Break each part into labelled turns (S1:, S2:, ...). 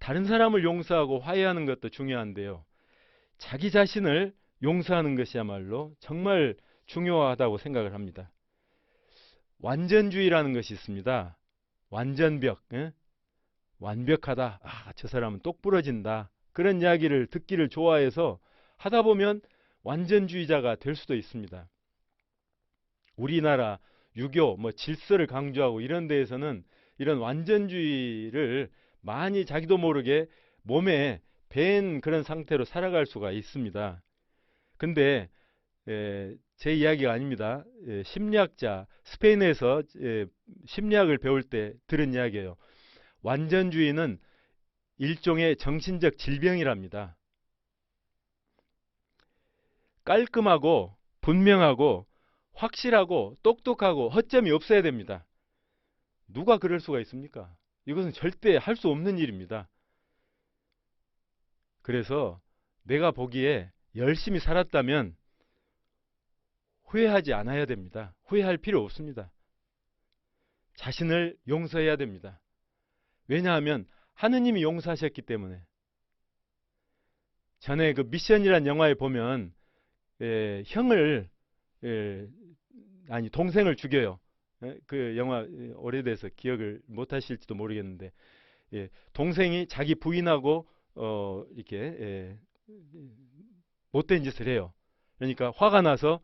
S1: 다른 사람을 용서하고 화해하는 것도 중요한데요. 자기 자신을 용서하는 것이야말로 정말 중요하다고 생각을 합니다. 완전주의라는 것이 있습니다. 완전벽, 완벽하다. 저 사람은 똑부러진다. 그런 이야기를 듣기를 좋아해서 하다 보면 완전주의자가 될 수도 있습니다. 우리나라 유교, 질서를 강조하고 이런 데에서는 이런 완전주의를 많이 자기도 모르게 몸에 밴 그런 상태로 살아갈 수가 있습니다. 근데 제 이야기가 아닙니다. 심리학자, 스페인에서 심리학을 배울 때 들은 이야기예요. 완전주의는 일종의 정신적 질병이랍니다. 깔끔하고 분명하고 확실하고 똑똑하고 허점이 없어야 됩니다. 누가 그럴 수가 있습니까? 이것은 절대 할 수 없는 일입니다. 그래서 내가 보기에 열심히 살았다면 후회하지 않아야 됩니다. 후회할 필요 없습니다. 자신을 용서해야 됩니다. 왜냐하면 하느님이 용서하셨기 때문에. 전에 그 미션이란 영화에 보면 형을 동생을 죽여요. 그 영화 오래돼서 기억을 못 하실지도 모르겠는데 동생이 자기 부인하고 이렇게 못된 짓을 해요. 그러니까 화가 나서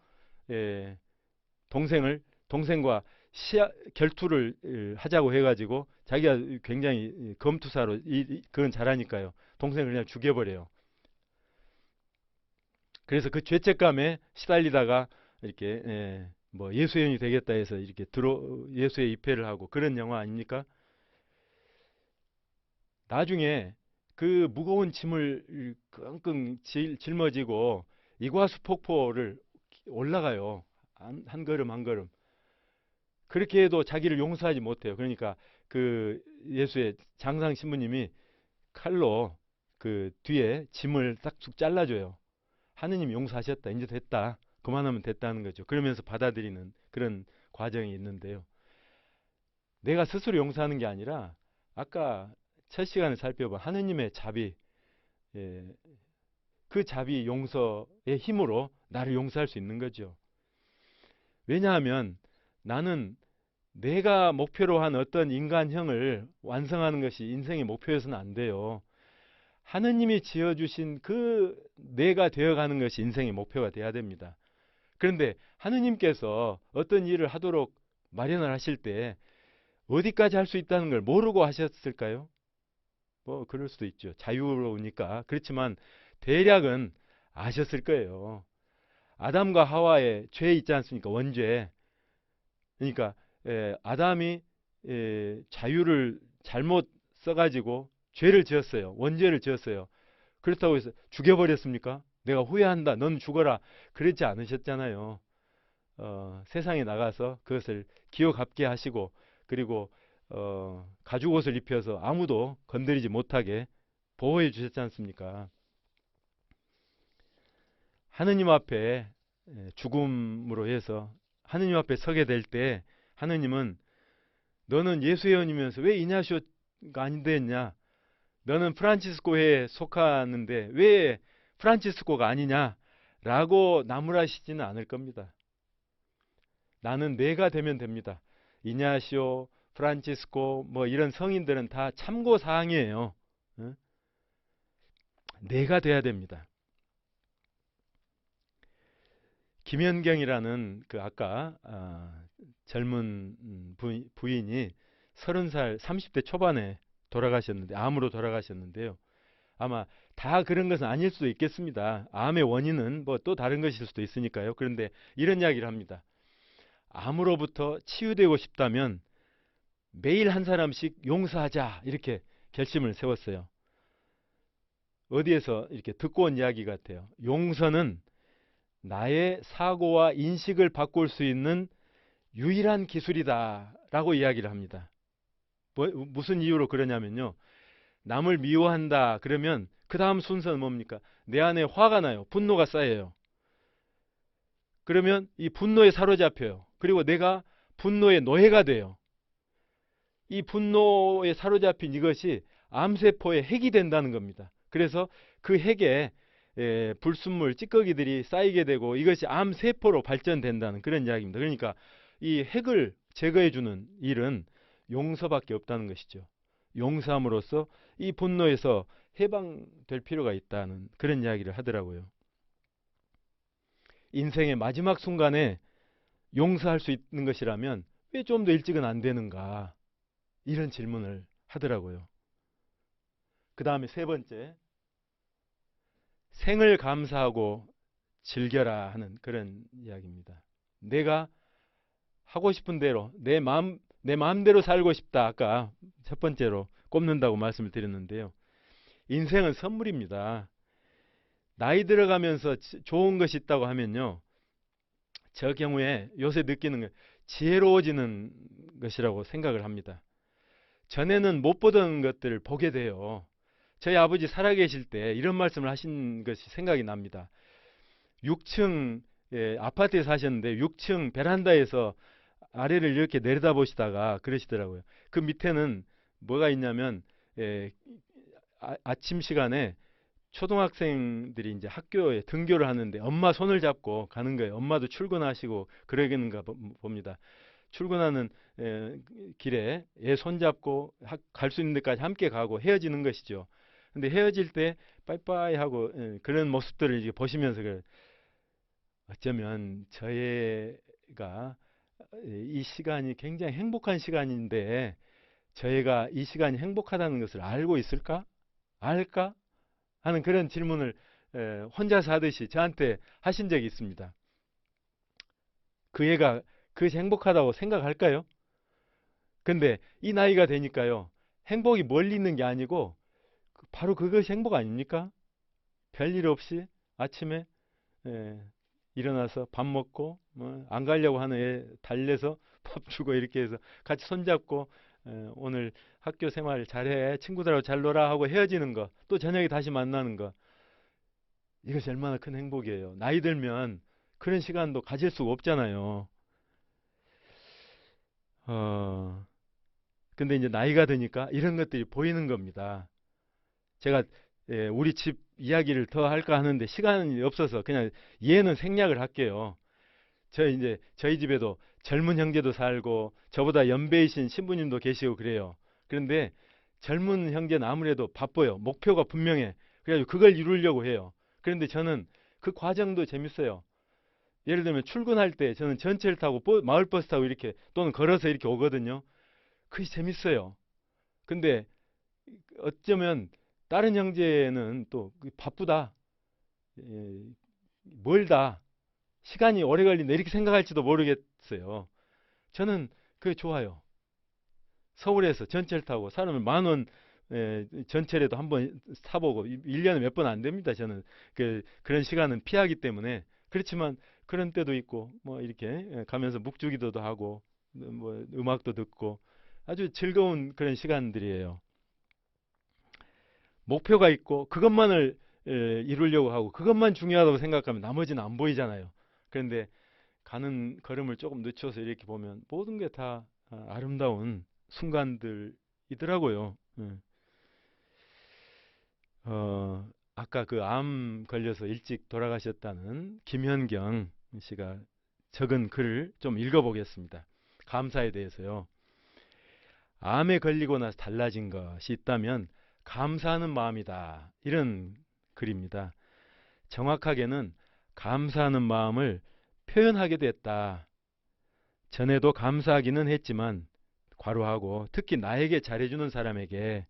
S1: 동생과 결투를 하자고 해가지고 자기가 굉장히 검투사로 그건 잘하니까요. 동생을 그냥 죽여버려요. 그래서 그 죄책감에 시달리다가 이렇게 예수연이 되겠다 해서 이렇게 예수에 입회를 하고 그런 영화 아닙니까? 나중에 그 무거운 짐을 끙끙 짊어지고 이과수 폭포를 올라가요. 한 걸음 한 걸음. 그렇게 해도 자기를 용서하지 못해요. 그러니까 그 예수의 장상 신부님이 칼로 그 뒤에 짐을 싹둑 잘라줘요. 하느님 용서하셨다. 이제 됐다. 그만하면 됐다는 거죠. 그러면서 받아들이는 그런 과정이 있는데요. 내가 스스로 용서하는 게 아니라 아까 첫 시간에 살펴본 하느님의 자비, 그 자비 용서의 힘으로 나를 용서할 수 있는 거죠. 왜냐하면 나는 내가 목표로 한 어떤 인간형을 완성하는 것이 인생의 목표여서는 안 돼요. 하느님이 지어주신 그 내가 되어가는 것이 인생의 목표가 돼야 됩니다. 그런데 하느님께서 어떤 일을 하도록 마련을 하실 때 어디까지 할 수 있다는 걸 모르고 하셨을까요? 그럴 수도 있죠. 자유로우니까. 그렇지만 대략은 아셨을 거예요. 아담과 하와의 죄 있지 않습니까? 원죄. 그러니까 아담이 자유를 잘못 써가지고 죄를 지었어요. 원죄를 지었어요. 그렇다고 해서 죽여버렸습니까? 내가 후회한다. 넌 죽어라. 그렇지 않으셨잖아요. 세상에 나가서 그것을 기어갚게 하시고 그리고 가죽 옷을 입혀서 아무도 건드리지 못하게 보호해 주셨지 않습니까? 하느님 앞에 죽음으로 해서 하느님 앞에 서게 될 때 하느님은 너는 예수의 원이면서 왜 이냐시오가 안 됐냐? 너는 프란치스코에 속하는데 왜 프란치스코가 아니냐? 라고 나무라시지는 않을 겁니다. 나는 내가 되면 됩니다. 이냐시오, 프란치스코 이런 성인들은 다 참고 사항이에요. 내가 돼야 됩니다. 김연경이라는 그 아까 젊은 부인이 30살, 30대 초반에 돌아가셨는데 암으로 돌아가셨는데요. 아마 다 그런 것은 아닐 수도 있겠습니다. 암의 원인은 또 다른 것일 수도 있으니까요. 그런데 이런 이야기를 합니다. 암으로부터 치유되고 싶다면 매일 한 사람씩 용서하자 이렇게 결심을 세웠어요. 어디에서 이렇게 듣고 온 이야기 같아요. 용서는 나의 사고와 인식을 바꿀 수 있는 유일한 기술이다 라고 이야기를 합니다. 무슨 이유로 그러냐면요. 남을 미워한다 그러면 그 다음 순서는 뭡니까? 내 안에 화가 나요. 분노가 쌓여요. 그러면 이 분노에 사로잡혀요. 그리고 내가 분노의 노예가 돼요. 이 분노에 사로잡힌 이것이 암세포의 핵이 된다는 겁니다. 그래서 그 핵에 불순물, 찌꺼기들이 쌓이게 되고 이것이 암세포로 발전된다는 그런 이야기입니다. 그러니까 이 핵을 제거해주는 일은 용서밖에 없다는 것이죠. 용서함으로써 이 분노에서 해방될 필요가 있다는 그런 이야기를 하더라고요. 인생의 마지막 순간에 용서할 수 있는 것이라면 왜 좀 더 일찍은 안 되는가? 이런 질문을 하더라고요. 그 다음에 세 번째, 생을 감사하고 즐겨라 하는 그런 이야기입니다. 내가 하고 싶은 대로 내 마음대로 살고 싶다. 아까 첫 번째로 꼽는다고 말씀을 드렸는데요. 인생은 선물입니다. 나이 들어가면서 좋은 것이 있다고 하면요. 저 경우에 요새 느끼는 건 지혜로워지는 것이라고 생각을 합니다. 전에는 못 보던 것들을 보게 돼요. 저희 아버지 살아계실 때 이런 말씀을 하신 것이 생각이 납니다. 6층 아파트에 사셨는데 6층 베란다에서 아래를 이렇게 내려다보시다가 그러시더라고요. 그 밑에는 뭐가 있냐면 아침 시간에 초등학생들이 이제 학교에 등교를 하는데 엄마 손을 잡고 가는 거예요. 엄마도 출근하시고 그러겠는가 봅니다. 출근하는 길에 애 손잡고 갈 수 있는 데까지 함께 가고 헤어지는 것이죠. 근데 헤어질 때 빠이빠이 하고 그런 모습들을 이제 보시면서 어쩌면 저희가 이 시간이 굉장히 행복한 시간인데 저희가 이 시간이 행복하다는 것을 알고 있을까? 알까? 하는 그런 질문을 혼자서 하듯이 저한테 하신 적이 있습니다. 그 애가 그것이 행복하다고 생각할까요? 근데 이 나이가 되니까요. 행복이 멀리 있는 게 아니고 바로 그것이 행복 아닙니까? 별일 없이 아침에 예, 일어나서 밥 먹고 안 가려고 하는 애 달래서 밥 주고 이렇게 해서 같이 손잡고 오늘 학교 생활 잘해 친구들하고 잘 놀아 하고 헤어지는 거 또 저녁에 다시 만나는 거 이것이 얼마나 큰 행복이에요. 나이 들면 그런 시간도 가질 수가 없잖아요. 근데 이제 나이가 드니까 이런 것들이 보이는 겁니다. 제가 우리 집 이야기를 더 할까 하는데 시간이 없어서 그냥 얘는 생략을 할게요. 저희 집에도 젊은 형제도 살고 저보다 연배이신 신부님도 계시고 그래요. 그런데 젊은 형제는 아무래도 바빠요. 목표가 분명해. 그래가지고 그걸 이루려고 해요. 그런데 저는 그 과정도 재밌어요. 예를 들면 출근할 때 저는 전철 타고 마을버스 타고 이렇게 또는 걸어서 이렇게 오거든요. 그게 재밌어요. 근데 어쩌면 다른 형제는 또 바쁘다, 예, 멀다, 시간이 오래 걸린다 이렇게 생각할지도 모르겠어요. 저는 그게 좋아요. 서울에서 전철 타고 사람을 10,000원 전철에도 한번 타보고 1년에 몇 번 안 됩니다. 저는 그런 시간은 피하기 때문에 그렇지만 그런 때도 있고 뭐 이렇게 가면서 묵주기도도 하고 뭐 음악도 듣고 아주 즐거운 그런 시간들이에요. 목표가 있고 그것만을 이루려고 하고 그것만 중요하다고 생각하면 나머지는 안 보이잖아요. 그런데 가는 걸음을 조금 늦춰서 이렇게 보면 모든 게 다 아름다운 순간들이더라고요. 아까 그 암 걸려서 일찍 돌아가셨다는 김현경 씨가 적은 글을 좀 읽어보겠습니다. 감사에 대해서요. 암에 걸리고 나서 달라진 것이 있다면 감사하는 마음이다. 이런 글입니다. 정확하게는 감사하는 마음을 표현하게 됐다. 전에도 감사하기는 했지만 과로하고 특히 나에게 잘해주는 사람에게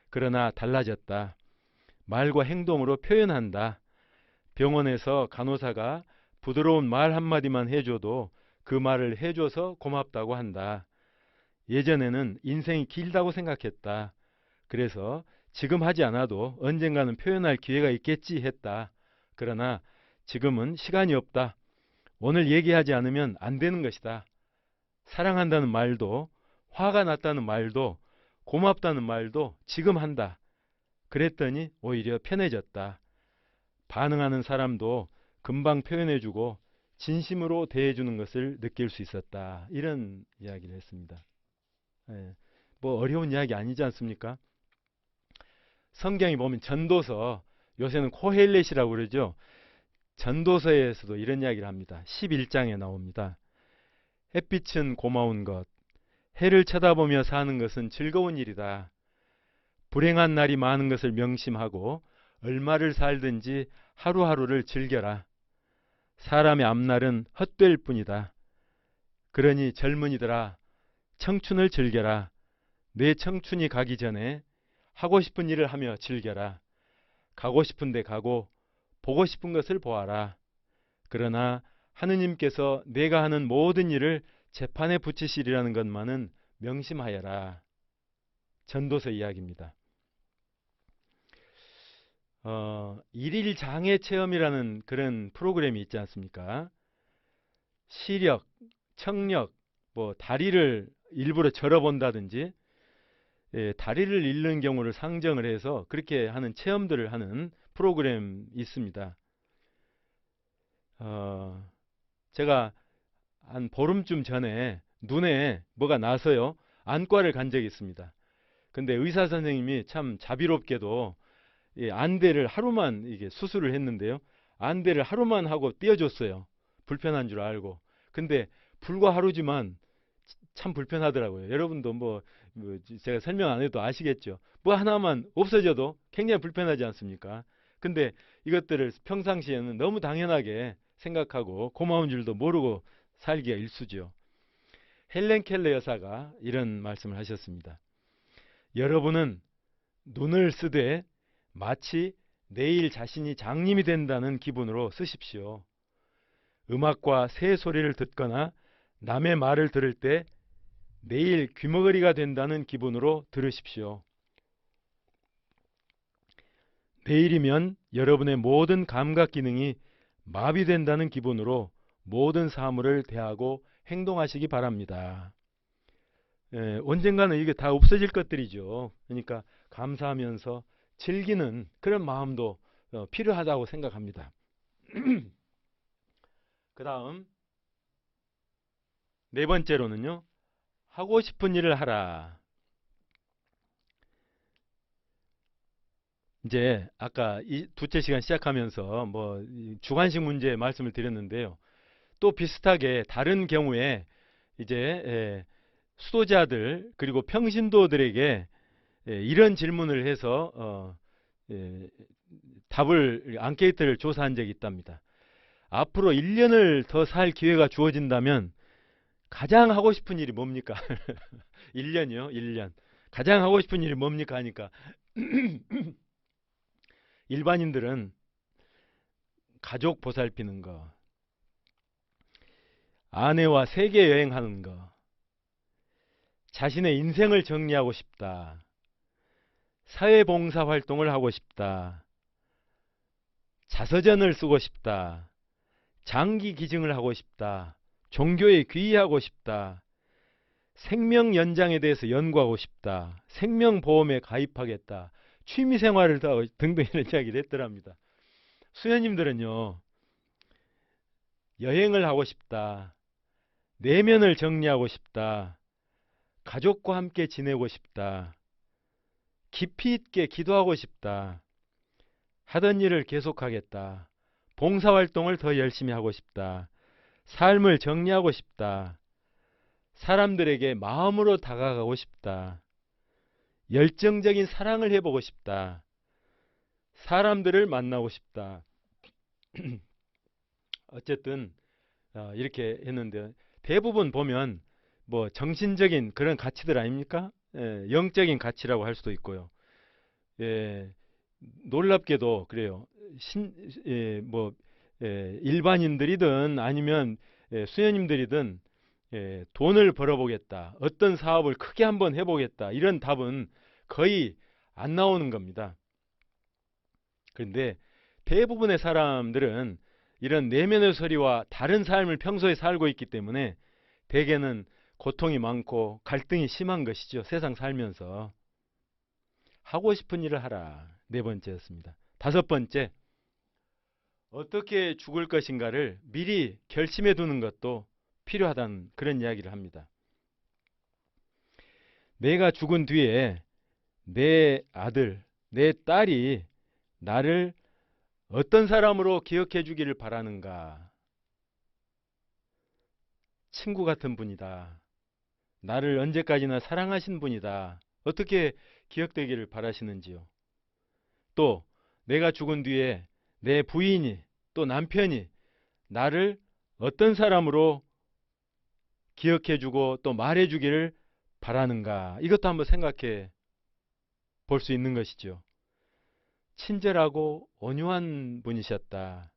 S1: 그러나 달라졌다. 말과 행동으로 표현한다. 병원에서 간호사가 부드러운 말 한마디만 해줘도 그 말을 해줘서 고맙다고 한다. 예전에는 인생이 길다고 생각했다. 그래서 지금 하지 않아도 언젠가는 표현할 기회가 있겠지 했다. 그러나 지금은 시간이 없다. 오늘 얘기하지 않으면 안 되는 것이다. 사랑한다는 말도 화가 났다는 말도 고맙다는 말도 지금 한다. 그랬더니 오히려 편해졌다. 반응하는 사람도 금방 표현해주고 진심으로 대해주는 것을 느낄 수 있었다. 이런 이야기를 했습니다. 뭐 어려운 이야기 아니지 않습니까? 성경에 보면 전도서, 요새는 코헬렛이라고 그러죠. 전도서에서도 이런 이야기를 합니다. 11장에 나옵니다. 햇빛은 고마운 것, 해를 쳐다보며 사는 것은 즐거운 일이다. 불행한 날이 많은 것을 명심하고 얼마를 살든지 하루하루를 즐겨라. 사람의 앞날은 헛될 뿐이다. 그러니 젊은이들아, 청춘을 즐겨라. 내 청춘이 가기 전에 하고 싶은 일을 하며 즐겨라. 가고 싶은 데 가고 보고 싶은 것을 보아라. 그러나 하느님께서 내가 하는 모든 일을 재판에 붙이시리라는 것만은 명심하여라. 전도서 이야기입니다. 일일 장애 체험이라는 그런 프로그램이 있지 않습니까? 시력, 청력, 뭐 다리를 일부러 절어본다든지, 다리를 잃는 경우를 상정을 해서 그렇게 하는 체험들을 하는 프로그램이 있습니다. 제가 한 보름쯤 전에 눈에 뭐가 나서요. 안과를 간 적이 있습니다. 근데 의사 선생님이 참 자비롭게도 안대를 하루만 이게 수술을 했는데요. 안대를 하루만 하고 띄워줬어요. 불편한 줄 알고. 근데 불과 하루지만 참 불편하더라고요. 여러분도 뭐 제가 설명 안 해도 아시겠죠. 뭐 하나만 없어져도 굉장히 불편하지 않습니까? 근데 이것들을 평상시에는 너무 당연하게 생각하고 고마운 줄도 모르고 살기가 일쑤죠. 헬렌 켈러 여사가 이런 말씀을 하셨습니다. 여러분은 눈을 쓰되 마치 내일 자신이 장님이 된다는 기분으로 쓰십시오. 음악과 새 소리를 듣거나 남의 말을 들을 때 내일 귀머거리가 된다는 기분으로 들으십시오. 내일이면 여러분의 모든 감각 기능이 마비된다는 기분으로 모든 사물을 대하고 행동하시기 바랍니다. 언젠가는 이게 다 없어질 것들이죠. 그러니까 감사하면서 즐기는 그런 마음도 필요하다고 생각합니다. 그 다음 네 번째로는요. 하고 싶은 일을 하라. 이제 아까 이 두째 시간 시작하면서 뭐 주관식 문제 말씀을 드렸는데요. 또 비슷하게 다른 경우에 이제 수도자들 그리고 평신도들에게 이런 질문을 해서 답을 앙케이트를 조사한 적이 있답니다. 앞으로 1년을 더 살 기회가 주어진다면 가장 하고 싶은 일이 뭡니까? 1년이요. 1년. 가장 하고 싶은 일이 뭡니까 하니까 일반인들은 가족 보살피는 거, 아내와 세계 여행하는 거, 자신의 인생을 정리하고 싶다, 사회봉사 활동을 하고 싶다, 자서전을 쓰고 싶다, 장기 기증을 하고 싶다, 종교에 귀의하고 싶다, 생명 연장에 대해서 연구하고 싶다, 생명보험에 가입하겠다, 취미생활을 더 등등 이런 이야기를 했더랍니다. 수녀님들은요. 여행을 하고 싶다, 내면을 정리하고 싶다, 가족과 함께 지내고 싶다, 깊이 있게 기도하고 싶다, 하던 일을 계속하겠다, 봉사활동을 더 열심히 하고 싶다, 삶을 정리하고 싶다, 사람들에게 마음으로 다가가고 싶다, 열정적인 사랑을 해보고 싶다, 사람들을 만나고 싶다. 어쨌든 이렇게 했는데 대부분 보면 뭐 정신적인 그런 가치들 아닙니까? 영적인 가치라고 할 수도 있고요. 놀랍게도 그래요. 일반인들이든 아니면 수녀님들이든 돈을 벌어보겠다, 어떤 사업을 크게 한번 해보겠다, 이런 답은 거의 안 나오는 겁니다. 그런데 대부분의 사람들은 이런 내면의 소리와 다른 삶을 평소에 살고 있기 때문에 대개는 고통이 많고 갈등이 심한 것이죠. 세상 살면서. 하고 싶은 일을 하라. 네 번째였습니다. 다섯 번째, 어떻게 죽을 것인가를 미리 결심해 두는 것도 필요하다는 그런 이야기를 합니다. 내가 죽은 뒤에 내 아들, 내 딸이 나를 어떤 사람으로 기억해 주기를 바라는가? 친구 같은 분이다. 나를 언제까지나 사랑하신 분이다. 어떻게 기억되기를 바라시는지요? 또 내가 죽은 뒤에 내 부인이 또 남편이 나를 어떤 사람으로 기억해 주고 또 말해 주기를 바라는가? 이것도 한번 생각해 볼 수 있는 것이죠. 친절하고 온유한 분이셨다.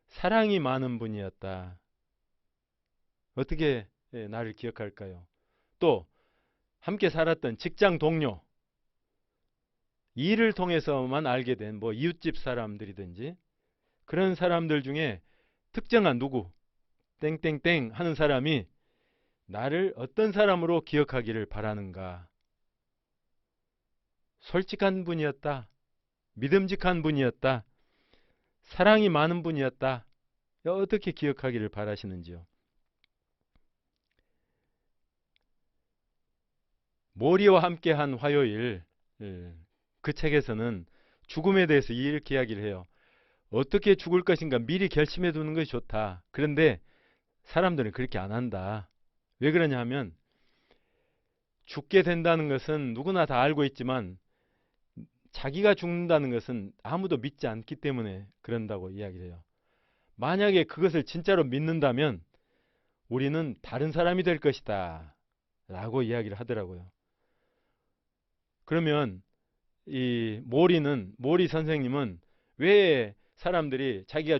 S1: 사랑이 많은 분이었다. 어떻게 나를 기억할까요? 또 함께 살았던 직장 동료, 일을 통해서만 알게 된 뭐 이웃집 사람들이든지 그런 사람들 중에 특정한 누구 땡땡땡 하는 사람이 나를 어떤 사람으로 기억하기를 바라는가? 솔직한 분이었다. 믿음직한 분이었다. 사랑이 많은 분이었다. 어떻게 기억하기를 바라시는지요? 모리와 함께한 화요일, 그 책에서는 죽음에 대해서 이렇게 이야기를 해요. 어떻게 죽을 것인가 미리 결심해 두는 것이 좋다. 그런데 사람들은 그렇게 안 한다. 왜 그러냐 하면 죽게 된다는 것은 누구나 다 알고 있지만 자기가 죽는다는 것은 아무도 믿지 않기 때문에 그런다고 이야기를 해요. 만약에 그것을 진짜로 믿는다면 우리는 다른 사람이 될 것이다. 라고 이야기를 하더라고요. 그러면 이 모리 선생님은 왜 사람들이 자기가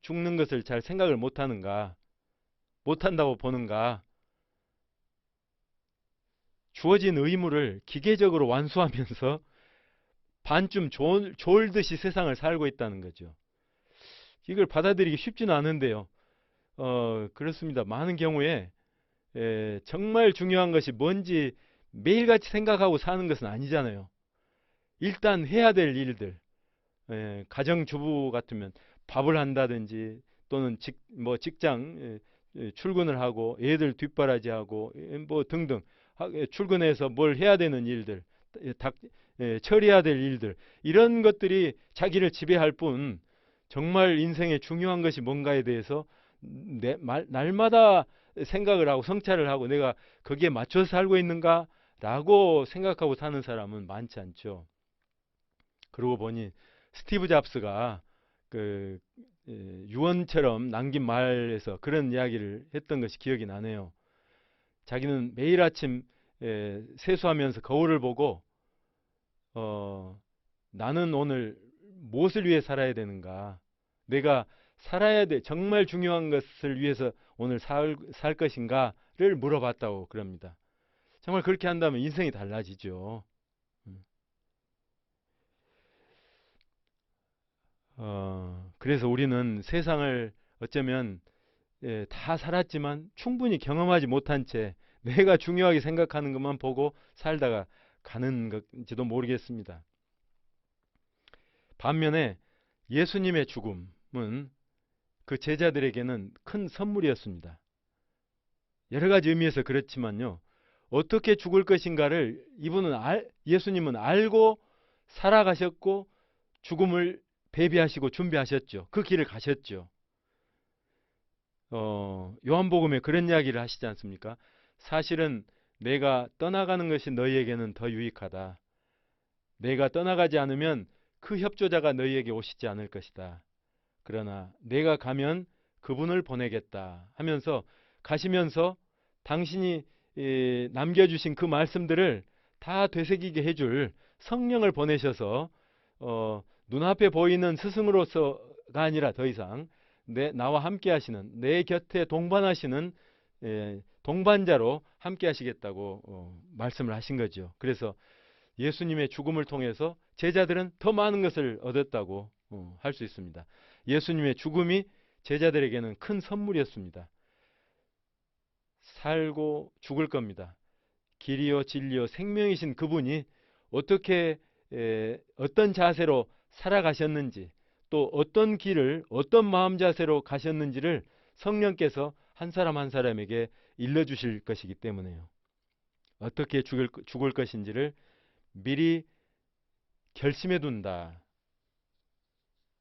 S1: 죽는 것을 잘 생각을 못하는가, 못한다고 보는가, 주어진 의무를 기계적으로 완수하면서 반쯤 졸듯이 세상을 살고 있다는 거죠. 이걸 받아들이기 쉽지는 않은데요. 그렇습니다. 많은 경우에 정말 중요한 것이 뭔지 매일같이 생각하고 사는 것은 아니잖아요. 일단 해야 될 일들, 가정주부 같으면 밥을 한다든지 또는 직장 출근을 하고 애들 뒷바라지하고 뭐 등등 출근해서 뭘 해야 되는 일들, 처리해야 될 일들 이런 것들이 자기를 지배할 뿐 정말 인생에 중요한 것이 뭔가에 대해서 날마다 생각을 하고 성찰을 하고 내가 거기에 맞춰서 살고 있는가라고 생각하고 사는 사람은 많지 않죠. 그러고 보니 스티브 잡스가 그 유언처럼 남긴 말에서 그런 이야기를 했던 것이 기억이 나네요. 자기는 매일 아침 세수하면서 거울을 보고 나는 오늘 무엇을 위해 살아야 되는가? 내가 살아야 돼. 정말 중요한 것을 위해서 오늘 살 것인가를 물어봤다고 그럽니다. 정말 그렇게 한다면 인생이 달라지죠. 그래서 우리는 세상을 어쩌면 다 살았지만 충분히 경험하지 못한 채 내가 중요하게 생각하는 것만 보고 살다가 가는 것인지도 모르겠습니다. 반면에 예수님의 죽음은 그 제자들에게는 큰 선물이었습니다. 여러 가지 의미에서 그렇지만요. 어떻게 죽을 것인가를 예수님은 알고 살아가셨고 죽음을 대비하시고 준비하셨죠. 그 길을 가셨죠. 요한복음에 그런 이야기를 하시지 않습니까? 사실은 내가 떠나가는 것이 너희에게는 더 유익하다. 내가 떠나가지 않으면 그 협조자가 너희에게 오시지 않을 것이다. 그러나 내가 가면 그분을 보내겠다 하면서 가시면서 당신이 남겨주신 그 말씀들을 다 되새기게 해줄 성령을 보내셔서 눈앞에 보이는 스승으로서가 아니라 더 이상 나와 함께 하시는 내 곁에 동반하시는 동반자로 함께 하시겠다고 말씀을 하신 거죠. 그래서 예수님의 죽음을 통해서 제자들은 더 많은 것을 얻었다고 할 수 있습니다. 예수님의 죽음이 제자들에게는 큰 선물이었습니다. 살고 죽을 겁니다. 길이요 진리요 생명이신 그분이 어떻게 어떤 자세로 살아가셨는지 또 어떤 길을 어떤 마음 자세로 가셨는지를 성령께서 한 사람 한 사람에게 일러주실 것이기 때문에요. 어떻게 죽을 것인지를 미리 결심해 둔다.